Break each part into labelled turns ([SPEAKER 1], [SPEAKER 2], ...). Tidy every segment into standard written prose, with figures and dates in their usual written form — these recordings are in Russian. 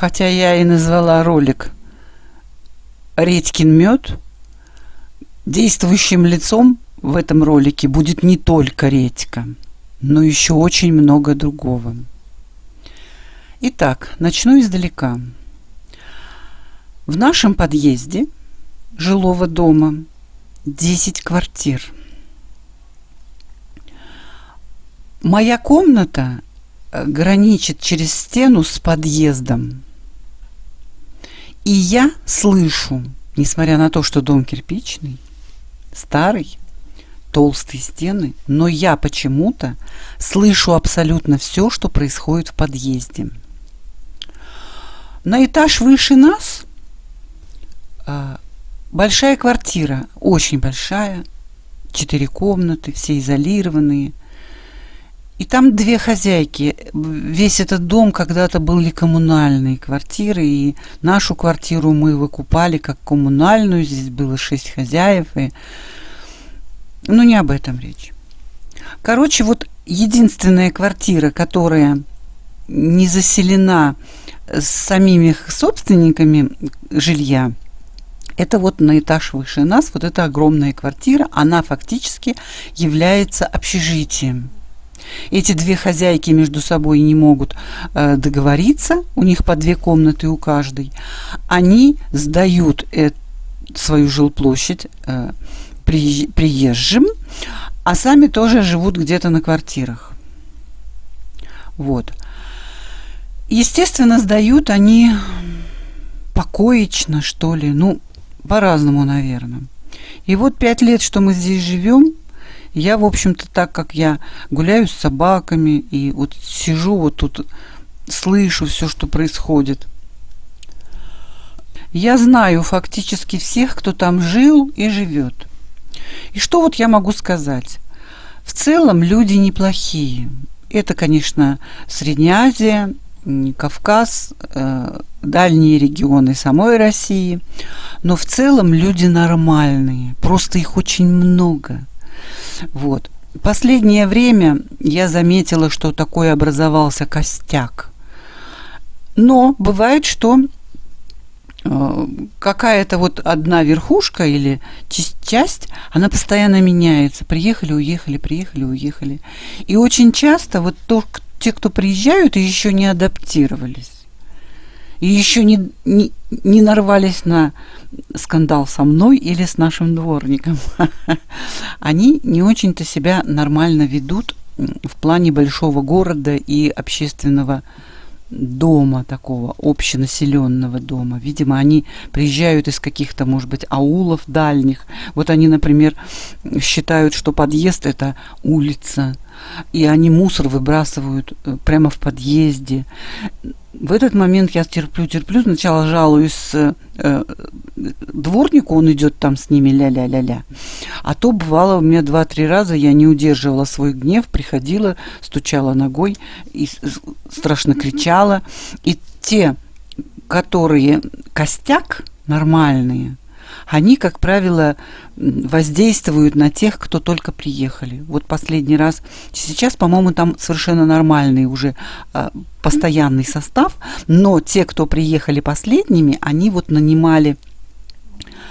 [SPEAKER 1] хотя я и назвала ролик «Редькин мед», действующим лицом в этом ролике будет не только редька, но еще очень много другого. Итак, начну издалека. В нашем подъезде жилого дома 10 квартир. Моя комната граничит через стену с подъездом. И я слышу, несмотря на то, что дом кирпичный, старый, толстые стены, но я почему-то слышу абсолютно все, что происходит в подъезде. На этаж выше нас большая квартира, очень большая, 4 комнаты, все изолированные. И там 2 хозяйки. Весь этот дом когда-то были коммунальные квартиры, и нашу квартиру мы выкупали как коммунальную. Здесь было 6 хозяев. Но не об этом речь. Короче, вот единственная квартира, которая не заселена самими собственниками жилья, это вот на этаж выше нас, вот эта огромная квартира, она фактически является общежитием. Эти 2 хозяйки между собой не могут договориться, у них по 2 комнаты у каждой. Они сдают свою жилплощадь приезжим, а сами тоже живут где-то на квартирах. Вот. Естественно, сдают они покоечно, что ли, по-разному, наверное. И вот 5 лет, что мы здесь живем, я, в общем-то, так как я гуляю с собаками и вот сижу вот тут, слышу все, что происходит, я знаю фактически всех, кто там жил и живет. И что вот я могу сказать? В целом люди неплохие. Это, конечно, Средняя Азия, Кавказ, дальние регионы самой России. Но в целом люди нормальные. Просто их очень много. Вот. Последнее время я заметила, что такой образовался костяк. Но бывает, что какая-то вот одна верхушка или часть, она постоянно меняется. Приехали, уехали, приехали, уехали. И очень часто вот те, кто приезжают и еще не адаптировались, и еще не нарвались на скандал со мной или с нашим дворником, они не очень-то себя нормально ведут в плане большого города и общественного дома, такого общенаселенного дома. Видимо, они приезжают из каких-то, может быть, аулов дальних. Вот они, например, считают, что подъезд – это улица, и они мусор выбрасывают прямо в подъезде. В этот момент я терплю. Сначала жалуюсь дворнику, он идет там с ними ля-ля-ля-ля. А то бывало у меня 2-3 раза, я не удерживала свой гнев, приходила, стучала ногой и страшно кричала. И те, которые костяк, нормальные, они, как правило, воздействуют на тех, кто только приехали. Вот последний раз. Сейчас, по-моему, там совершенно нормальный уже постоянный состав, но те, кто приехали последними, они вот нанимали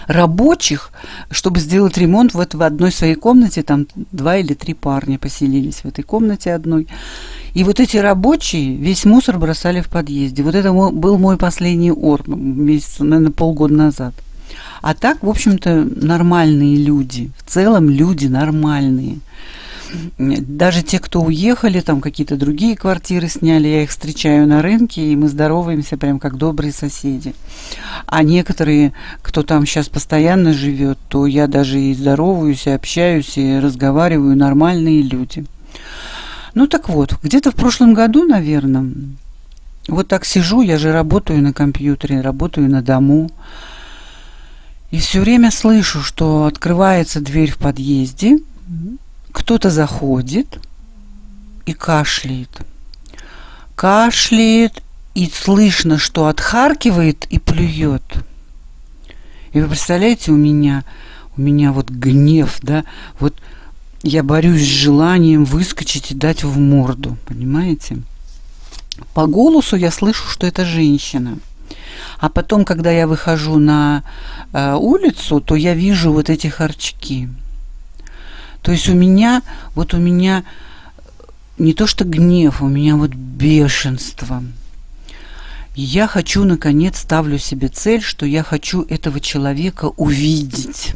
[SPEAKER 1] рабочих, чтобы сделать ремонт в одной своей комнате. Там 2 или 3 парня поселились в этой комнате одной. И вот эти рабочие весь мусор бросали в подъезде. Вот это был мой последний месяц, наверное, полгода назад. А так, в общем-то, нормальные люди. В целом люди нормальные. Даже те, кто уехали, там какие-то другие квартиры сняли, я их встречаю на рынке, и мы здороваемся прям как добрые соседи. А некоторые, кто там сейчас постоянно живет, то я даже и здороваюсь, и общаюсь, и разговариваю, нормальные люди. Так вот, где-то в прошлом году, наверное, вот так сижу, я же работаю на компьютере, работаю на дому, и все время слышу, что открывается дверь в подъезде, кто-то заходит и кашляет. Кашляет, и слышно, что отхаркивает и плюет. И вы представляете, у меня вот гнев, да, вот я борюсь с желанием выскочить и дать в морду, понимаете? По голосу я слышу, что это женщина. А потом, когда я выхожу на улицу, то я вижу вот эти харчки. То есть у меня не то что гнев, у меня вот бешенство. И я хочу, наконец, ставлю себе цель, что я хочу этого человека увидеть.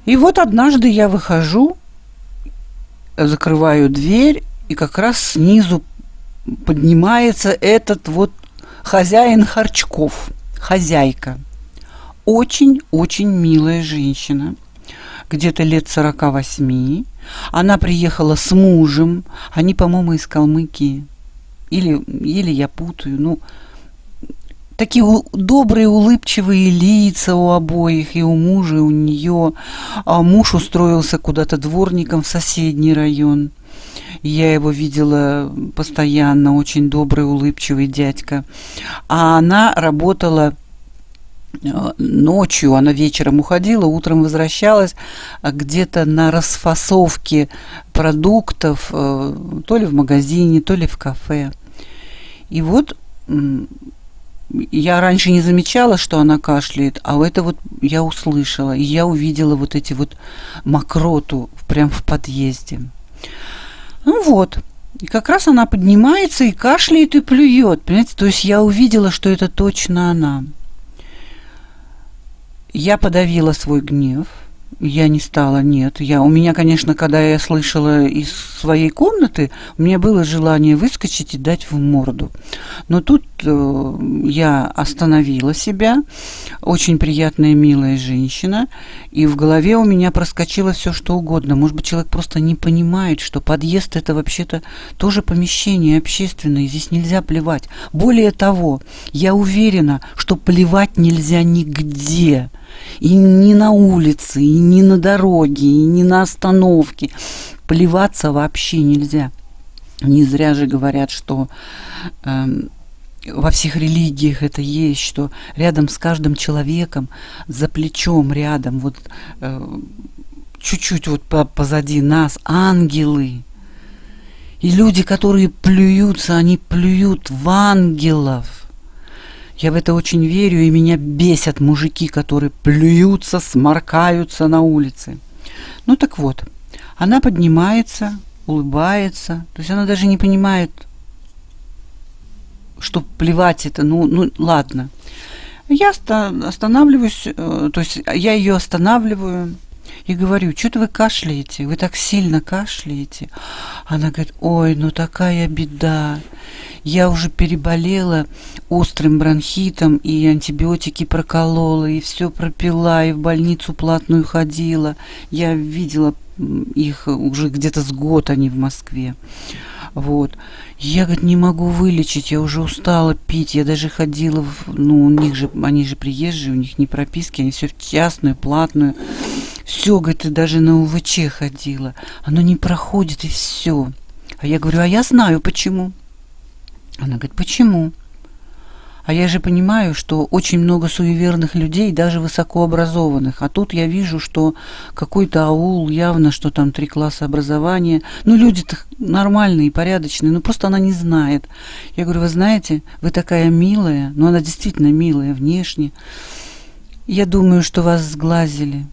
[SPEAKER 1] И вот однажды я выхожу, закрываю дверь, и как раз снизу поднимается этот вот хозяин харчков, хозяйка. Очень-очень милая женщина, где-то лет 48. Она приехала с мужем, они, по-моему, из Калмыкии. Или я путаю, ну, такие добрые, улыбчивые лица у обоих, и у мужа, и у нее. А муж устроился куда-то дворником в соседний район. Я его видела постоянно, очень добрый, улыбчивый дядька. А она работала ночью, она вечером уходила, утром возвращалась где-то на расфасовке продуктов, то ли в магазине, то ли в кафе. И вот я раньше не замечала, что она кашляет, а это вот я услышала, и я увидела вот эти вот мокроту прям в подъезде. Ну вот, и как раз она поднимается и кашляет, и плюет, понимаете? То есть я увидела, что это точно она. Я подавила свой гнев, я не стала, нет. У меня, конечно, когда я слышала из своей комнаты, у меня было желание выскочить и дать в морду. Но тут я остановила себя, очень приятная, милая женщина, и в голове у меня проскочило все, что угодно. Может быть, человек просто не понимает, что подъезд – это вообще-то тоже помещение общественное, здесь нельзя плевать. Более того, я уверена, что плевать нельзя нигде. И не на улице, и не на дороге, и не на остановке. Плеваться вообще нельзя. Не зря же говорят, что во всех религиях это есть, что рядом с каждым человеком, за плечом рядом, вот чуть-чуть вот позади нас ангелы. И люди, которые плюются, они плюют в ангелов. Я в это очень верю, и меня бесят мужики, которые плюются, сморкаются на улице. Ну так вот, она поднимается, улыбается, то есть она даже не понимает, что плевать это, ну ладно. Я останавливаюсь, то есть я ее останавливаю и говорю: что-то вы кашляете, вы так сильно кашляете. Она говорит: ой, ну такая беда. Я уже переболела острым бронхитом, и антибиотики проколола, и все пропила, и в больницу платную ходила. Я видела их уже где-то с год, они в Москве. Вот. Я, говорит, не могу вылечить, я уже устала пить. Я даже ходила, у них же, они же приезжие, у них не прописки, они все в частную, платную. Все, говорит, и даже на УВЧ ходила. Оно не проходит, и все. А я говорю: а я знаю почему. Она говорит: почему? А я же понимаю, что очень много суеверных людей, даже высокообразованных. А тут я вижу, что какой-то аул, явно, что там 3 класса образования. Ну, люди-то нормальные, порядочные, но просто она не знает. Я говорю: вы знаете, вы такая милая, но она действительно милая внешне. Я думаю, что вас сглазили.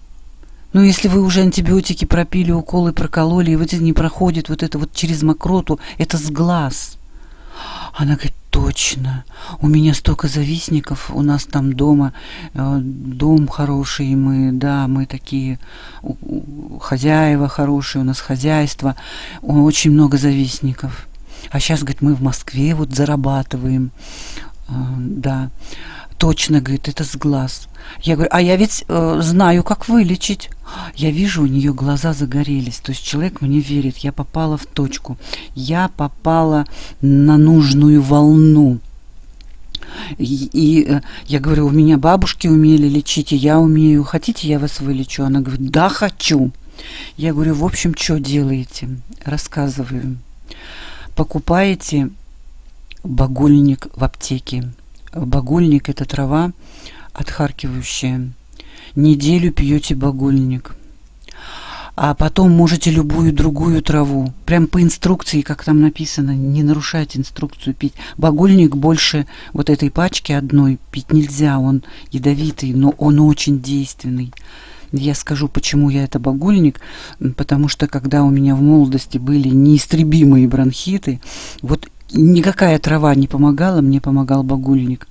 [SPEAKER 1] Ну, если вы уже антибиотики пропили, уколы прокололи, и вот это не проходит, вот это вот через мокроту, это сглаз. Она говорит: точно, у меня столько завистников, у нас там дома, дом хороший, мы такие хозяева хорошие, у нас хозяйство, очень много завистников. А сейчас, говорит, мы в Москве вот зарабатываем, да, точно, говорит, это сглаз. Я говорю: а я ведь знаю, как вылечить. Я вижу, у нее глаза загорелись. То есть человек мне верит, я попала в точку. Я попала на нужную волну. И я говорю: у меня бабушки умели лечить, и я умею. Хотите, я вас вылечу? Она говорит: да, хочу. Я говорю: в общем, что делаете? Рассказываю. Покупаете багульник в аптеке. Багульник – это трава отхаркивающая. Неделю пьете багульник. А потом можете любую другую траву. Прям по инструкции, как там написано, не нарушайте инструкцию пить. Багульник больше вот этой пачки одной пить нельзя, он ядовитый, но он очень действенный. Я скажу, почему я это багульник, потому что когда у меня в молодости были неистребимые бронхиты, вот никакая трава не помогала, мне помогал багульник.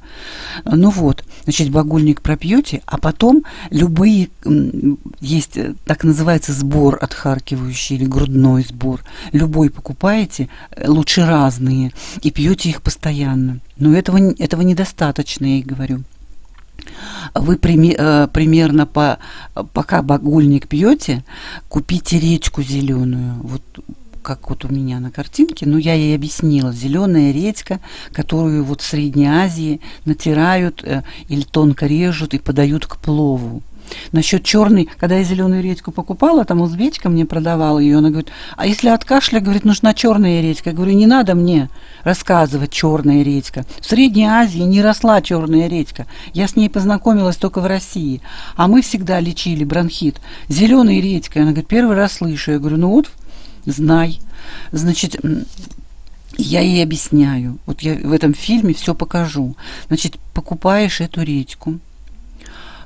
[SPEAKER 1] Ну вот, значит, багульник пропьете, а потом любые, есть так называется сбор отхаркивающий или грудной сбор, любой покупаете, лучше разные, и пьете их постоянно. Но этого недостаточно, я и говорю. Вы примерно пока багульник пьете, купите редьку зеленую, вот как вот у меня на картинке, но я ей объяснила, зеленая редька, которую вот в Средней Азии натирают или тонко режут и подают к плову. Насчет черной, когда я зеленую редьку покупала, там узбечка мне продавала ее, она говорит, а если от кашля, говорит, нужна черная редька. Я говорю, не надо мне рассказывать черная редька. В Средней Азии не росла черная редька. Я с ней познакомилась только в России. А мы всегда лечили бронхит зеленой редькой. Она говорит, первый раз слышу. Я говорю, ну вот, знай. Значит, я ей объясняю. Вот я в этом фильме все покажу. Значит, покупаешь эту редьку,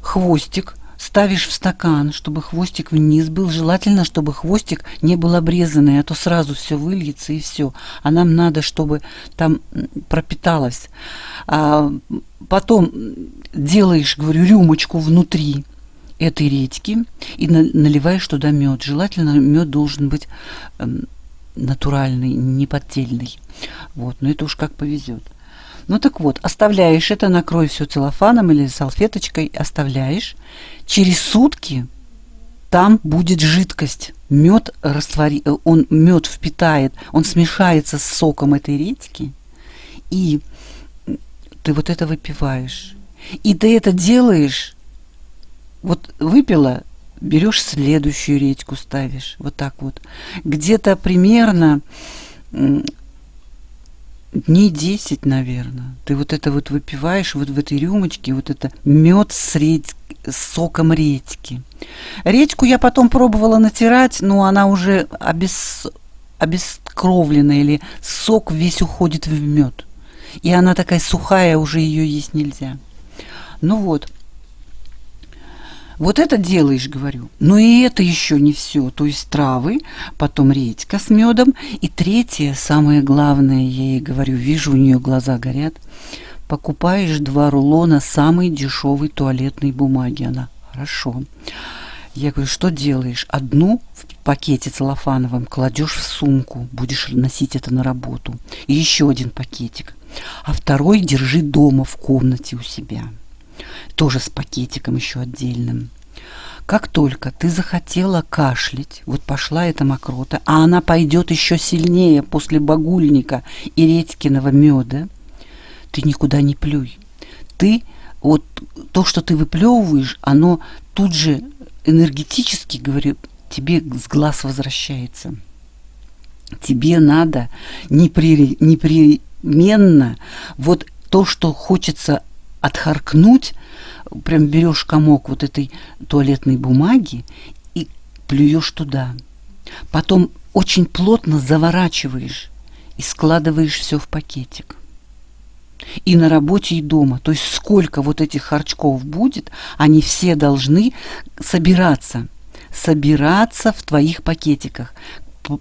[SPEAKER 1] хвостик ставишь в стакан, чтобы хвостик вниз был. Желательно, чтобы хвостик не был обрезанный, а то сразу все выльется и все. А нам надо, чтобы там пропиталось. Потом делаешь, говорю, рюмочку внутри этой редьки и наливаешь туда мед. Желательно мед должен быть натуральный, не поддельный. Вот, но это уж как повезет. Ну так вот, оставляешь это, накрой все целлофаном или салфеточкой, оставляешь. Через сутки там будет жидкость. Мед мед впитает, он смешается с соком этой редьки, и ты вот это выпиваешь. И ты это делаешь, вот выпила, берешь следующую редьку, ставишь, вот так вот. Где-то примерно дней 10, наверное. Ты вот это вот выпиваешь вот в этой рюмочке, вот это мед с соком редьки. Редьку я потом пробовала натирать, но она уже обескровлена, или сок весь уходит в мед. И она такая сухая, уже ее есть нельзя. Ну вот. Вот это делаешь, говорю. Но и это еще не все. То есть травы, потом редька с медом. И третье, самое главное, я ей говорю, вижу, у нее глаза горят. Покупаешь 2 рулона самой дешевой туалетной бумаги. Она, хорошо. Я говорю, что делаешь? Одну в пакете целлофановом кладешь в сумку, будешь носить это на работу. И еще один пакетик. А второй держи дома в комнате у себя. Тоже с пакетиком еще отдельным. Как только ты захотела кашлять, вот пошла эта мокрота, а она пойдет еще сильнее после багульника и редькиного меда, ты никуда не плюй. Ты, вот то, что ты выплевываешь, оно тут же энергетически, говорю, тебе с глаз возвращается. Тебе надо непременно вот то, что хочется отхаркнуть, прям берешь комок вот этой туалетной бумаги и плюешь туда. Потом очень плотно заворачиваешь и складываешь все в пакетик. И на работе, и дома. То есть сколько вот этих харчков будет, они все должны собираться в твоих пакетиках,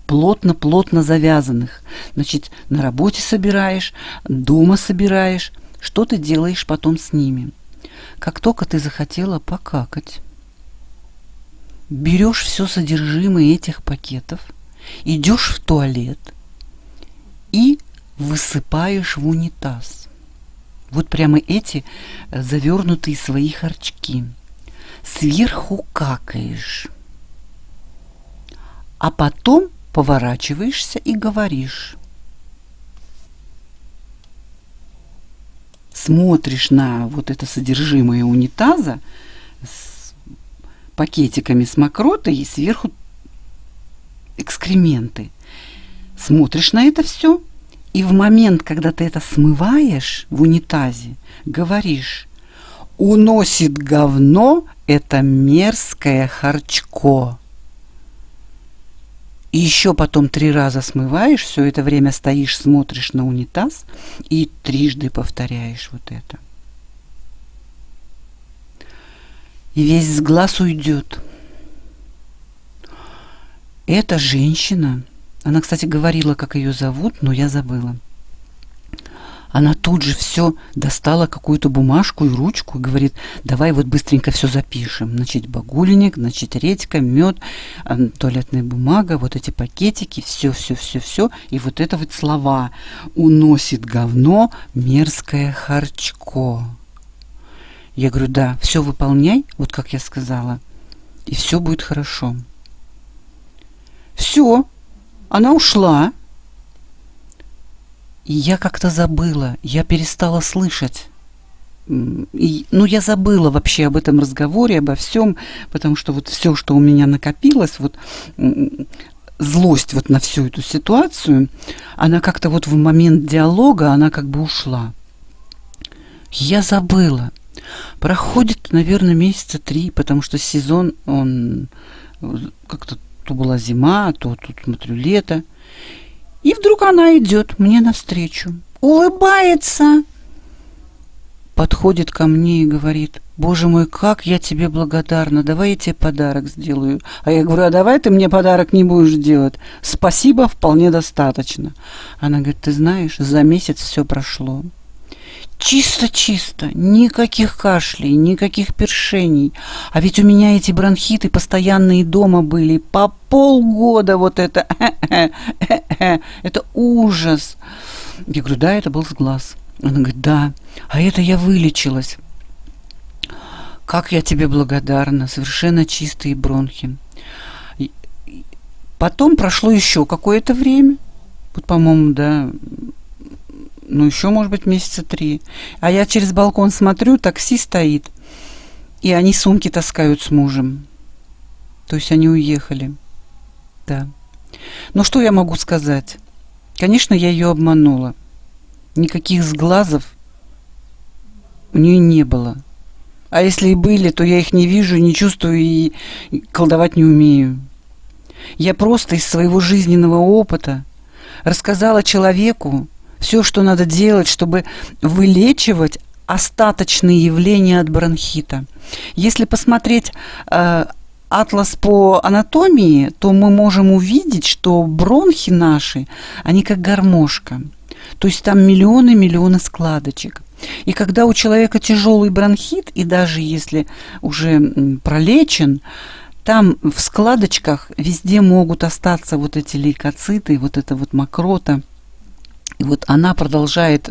[SPEAKER 1] плотно завязанных. Значит, на работе собираешь, дома собираешь. Что ты делаешь потом с ними? Как только ты захотела покакать, берешь все содержимое этих пакетов, идешь в туалет и высыпаешь в унитаз. Вот прямо эти завернутые свои харчки. Сверху какаешь. А потом поворачиваешься и говоришь. Смотришь на вот это содержимое унитаза с пакетиками с мокротой и сверху экскременты. Смотришь на это все, и в момент, когда ты это смываешь в унитазе, говоришь: «Уносит говно это мерзкое харчко». И еще потом 3 раза смываешь, все это время стоишь, смотришь на унитаз и трижды повторяешь вот это. И весь с глаз уйдет. Эта женщина, она, кстати, говорила, как ее зовут, но я забыла. Она тут же все достала, какую-то бумажку и ручку, и говорит: давай вот быстренько все запишем. Значит, багульник, значит, редька, мед, туалетная бумага, вот эти пакетики, все. И вот это вот слова: уносит говно мерзкое харчко. Я говорю: да, все выполняй, вот как я сказала, и все будет хорошо. Все, она ушла. И я как-то забыла, я перестала слышать. Я забыла вообще об этом разговоре, обо всем, потому что вот все, что у меня накопилось, вот злость вот на всю эту ситуацию, она как-то вот в момент диалога, она как бы ушла. Я забыла. Проходит, наверное, месяца 3, потому что сезон, он как-то то была зима, то тут, смотрю, лето. И вдруг она идет мне навстречу, улыбается, подходит ко мне и говорит: боже мой, как я тебе благодарна, давай я тебе подарок сделаю. А я говорю: а давай ты мне подарок не будешь делать, спасибо, вполне достаточно. Она говорит: ты знаешь, за месяц все прошло. Чисто-чисто, никаких кашлей, никаких першений. А ведь у меня эти бронхиты постоянные дома были, по полгода вот это, это ужас. Я говорю: да, это был сглаз. Она говорит: да, а это я вылечилась. Как я тебе благодарна, совершенно чистые бронхи. Потом прошло еще какое-то время, вот, по-моему, да, еще, может быть, месяца 3. А я через балкон смотрю, такси стоит, и они сумки таскают с мужем. То есть они уехали. Да. Ну, что я могу сказать? Конечно, я ее обманула. Никаких сглазов у нее не было. А если и были, то я их не вижу, не чувствую и колдовать не умею. Я просто из своего жизненного опыта рассказала человеку все, что надо делать, чтобы вылечивать остаточные явления от бронхита. Если посмотреть атлас по анатомии, то мы можем увидеть, что бронхи наши, они как гармошка. То есть там миллионы складочек. И когда у человека тяжелый бронхит, и даже если уже пролечен, там в складочках везде могут остаться вот эти лейкоциты, вот эта вот мокрота. И вот она продолжает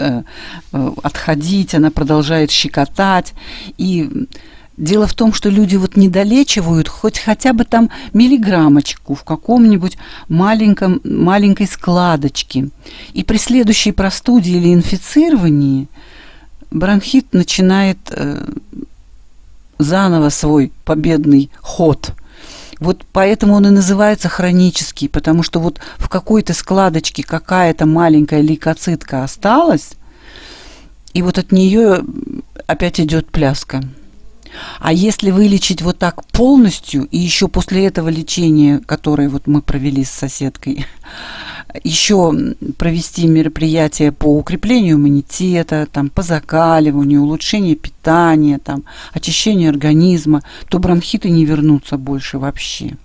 [SPEAKER 1] отходить, она продолжает щекотать. И дело в том, что люди вот не долечивают хотя бы там миллиграммочку в каком-нибудь маленькой складочке. И при следующей простуде или инфицировании бронхит начинает заново свой победный ход. Вот поэтому он и называется хронический, потому что вот в какой-то складочке какая-то маленькая лейкоцитка осталась, и вот от нее опять идет пляска. А если вылечить вот так полностью, и еще после этого лечения, которое вот мы провели с соседкой, еще провести мероприятия по укреплению иммунитета, там, по закаливанию, улучшению питания, там, очищению организма, то бронхиты не вернутся больше вообще.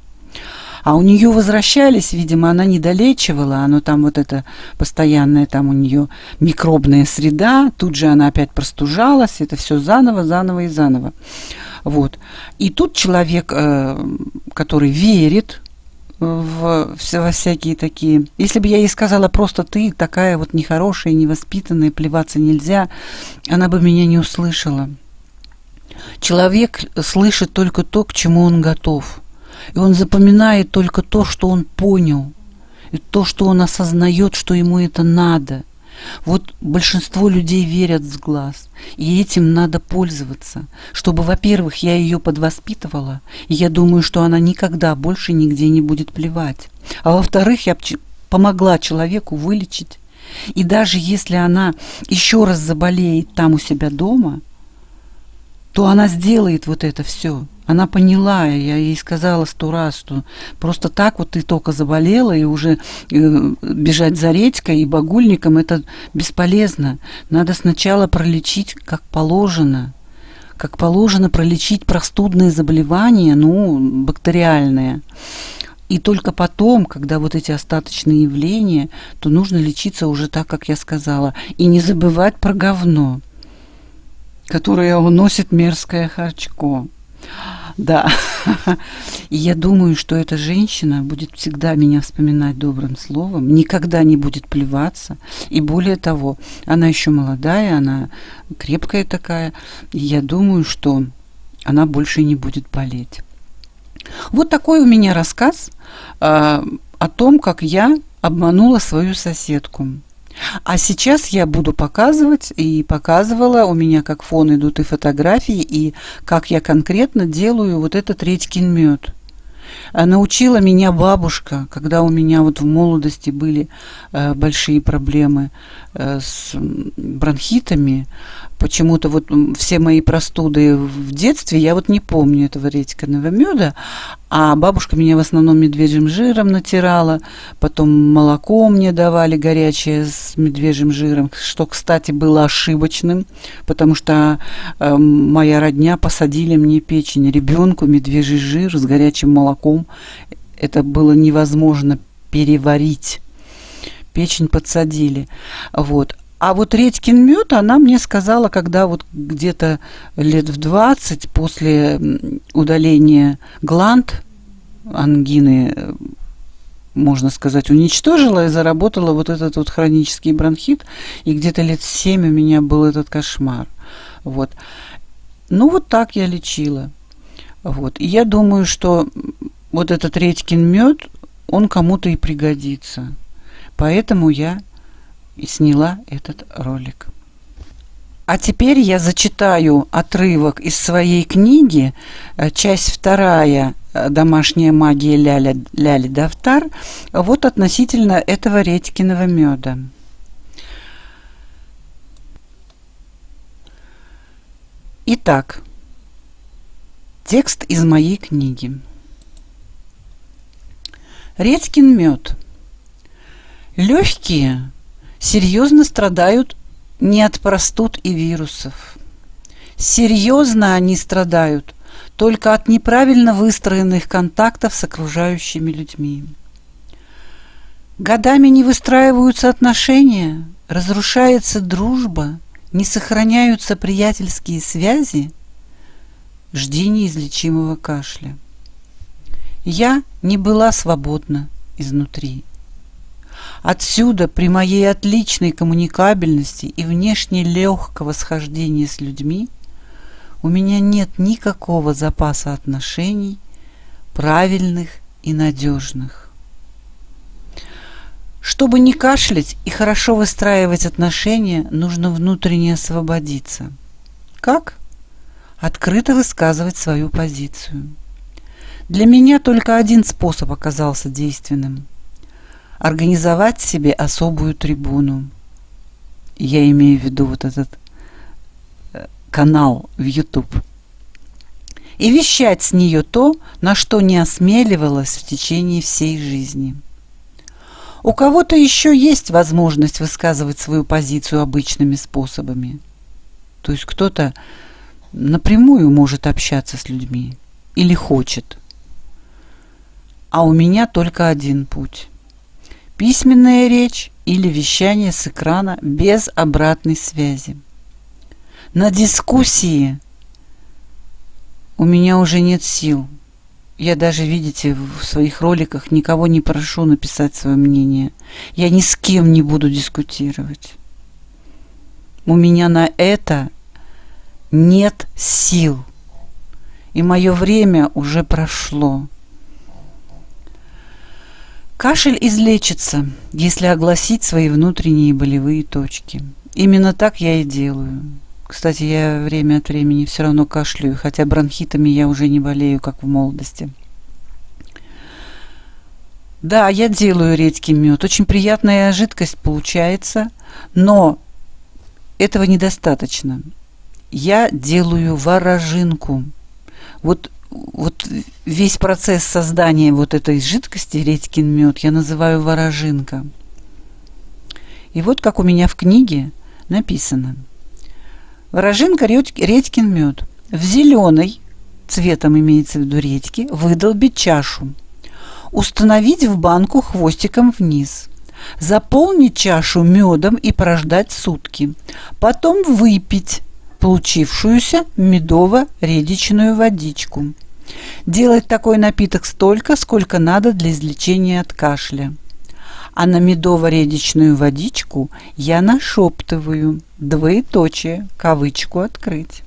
[SPEAKER 1] А у нее возвращались, видимо, она не долечивала, оно там вот это постоянная там у нее микробная среда, тут же она опять простужалась, это все заново и заново. Вот. И тут человек, который верит во всякие такие. Если бы я ей сказала просто: ты такая вот нехорошая, невоспитанная, плеваться нельзя, она бы меня не услышала. Человек слышит только то, к чему он готов. И он запоминает только то, что он понял, и то, что он осознает, что ему это надо. Вот большинство людей верят в сглаз, и этим надо пользоваться, чтобы, во-первых, я ее подвоспитывала, и я думаю, что она никогда больше нигде не будет плевать. А во-вторых, я помогла человеку вылечить. И даже если она еще раз заболеет там у себя дома, то она сделает вот это все. Она поняла, я ей сказала 100 раз, что просто так вот ты только заболела, и уже бежать за редькой и багульником это бесполезно. Надо сначала пролечить как положено пролечить простудные заболевания, бактериальные. И только потом, когда вот эти остаточные явления, то нужно лечиться уже так, как я сказала. И не забывать про говно, которое уносит мерзкое харчко. Да, и я думаю, что эта женщина будет всегда меня вспоминать добрым словом, никогда не будет плеваться. И более того, она еще молодая, она крепкая такая, и я думаю, что она больше не будет болеть. Вот такой у меня рассказ о том, как я обманула свою соседку. А сейчас я буду показывать, и показывала, у меня как фон идут и фотографии, и как я конкретно делаю вот этот редькин мед. Научила меня бабушка, когда у меня вот в молодости были большие проблемы с бронхитами. Почему-то вот все мои простуды в детстве, я вот не помню этого редькиного меда, а бабушка меня в основном медвежьим жиром натирала, потом молоко мне давали горячее с медвежьим жиром, что, кстати, было ошибочным, потому что моя родня посадили мне печень, ребенку медвежий жир с горячим молоком, это было невозможно переварить, печень подсадили, вот. А вот редькин мед она мне сказала, когда вот где-то лет в 20 после удаления гланд, ангины, можно сказать, уничтожила и заработала вот этот вот хронический бронхит. И где-то лет 7 у меня был этот кошмар. Вот. Вот так я лечила. Вот. И я думаю, что вот этот редькин мед, он кому-то и пригодится. Поэтому я и сняла этот ролик. А теперь я зачитаю отрывок из своей книги, часть 2 «Домашняя магия Ляли Дафтар», вот относительно этого редькиного меда. Итак, текст из моей книги. Редькин мед. Легкие серьезно страдают не от простуд и вирусов. Серьезно они страдают только от неправильно выстроенных контактов с окружающими людьми. Годами не выстраиваются отношения, разрушается дружба, не сохраняются приятельские связи. Жди неизлечимого кашля. Я не была свободна изнутри. Отсюда при моей отличной коммуникабельности и внешне легкого схождения с людьми у меня нет никакого запаса отношений, правильных и надежных. Чтобы не кашлять и хорошо выстраивать отношения, нужно внутренне освободиться. Как? Открыто высказывать свою позицию. Для меня только один способ оказался действенным – организовать себе особую трибуну. Я имею в виду вот этот канал в YouTube. И вещать с нее то, на что не осмеливалась в течение всей жизни. У кого-то еще есть возможность высказывать свою позицию обычными способами. То есть кто-то напрямую может общаться с людьми или хочет. А у меня только один путь. Письменная речь или вещание с экрана без обратной связи. На дискуссии у меня уже нет сил. Я даже, видите, в своих роликах никого не прошу написать свое мнение. Я ни с кем не буду дискутировать. У меня на это нет сил. И мое время уже прошло. Кашель излечится, если огласить свои внутренние болевые точки. Именно так я и делаю. Кстати, я время от времени все равно кашляю, хотя бронхитами я уже не болею, как в молодости. Да, я делаю редький мед. Очень приятная жидкость получается, но этого недостаточно. Я делаю ворожинку. Вот вот весь процесс создания вот этой жидкости редькин мед я называю ворожинка. И вот как у меня в книге написано. Ворожинка редькин мед. В зеленой, цветом имеется в виду редьки, выдолбить чашу. Установить в банку хвостиком вниз. Заполнить чашу медом и прождать сутки. Потом выпить получившуюся медово-редичную водичку. Делать такой напиток столько, сколько надо для излечения от кашля. А на медово-редичную водичку я нашептываю, двоеточие, кавычку открыть.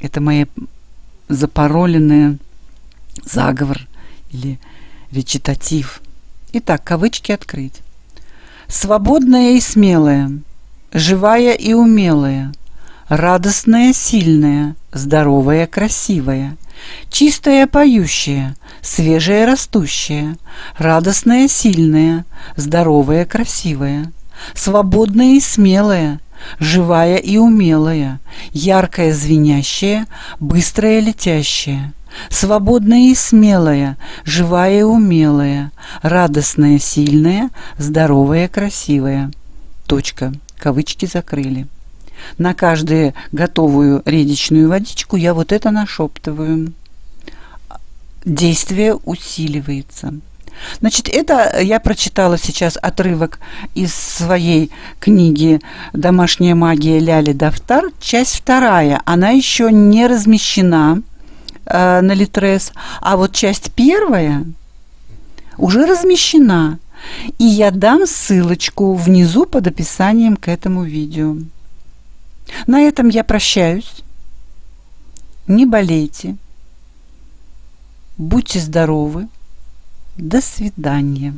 [SPEAKER 1] Это моя запароленная заговор или речитатив. Итак, кавычки открыть. Свободная и смелая, живая и умелая, радостная, сильная, здоровая, красивая, чистая, поющая, свежая, растущая, радостная, сильная, здоровая, красивая, свободная и смелая, живая и умелая, яркая, звенящая, быстрая, летящая, свободная и смелая, живая и умелая, радостная, сильная, здоровая, красивая. Точка. Кавычки закрыли. На каждую готовую редичную водичку я вот это нашептываю. Действие усиливается. Значит, это я прочитала сейчас отрывок из своей книги «Домашняя магия Ляли Дафтар», часть 2. Она еще не размещена на Литрес, а вот часть 1 уже размещена. И я дам ссылочку внизу под описанием к этому видео. На этом я прощаюсь. Не болейте. Будьте здоровы. До свидания.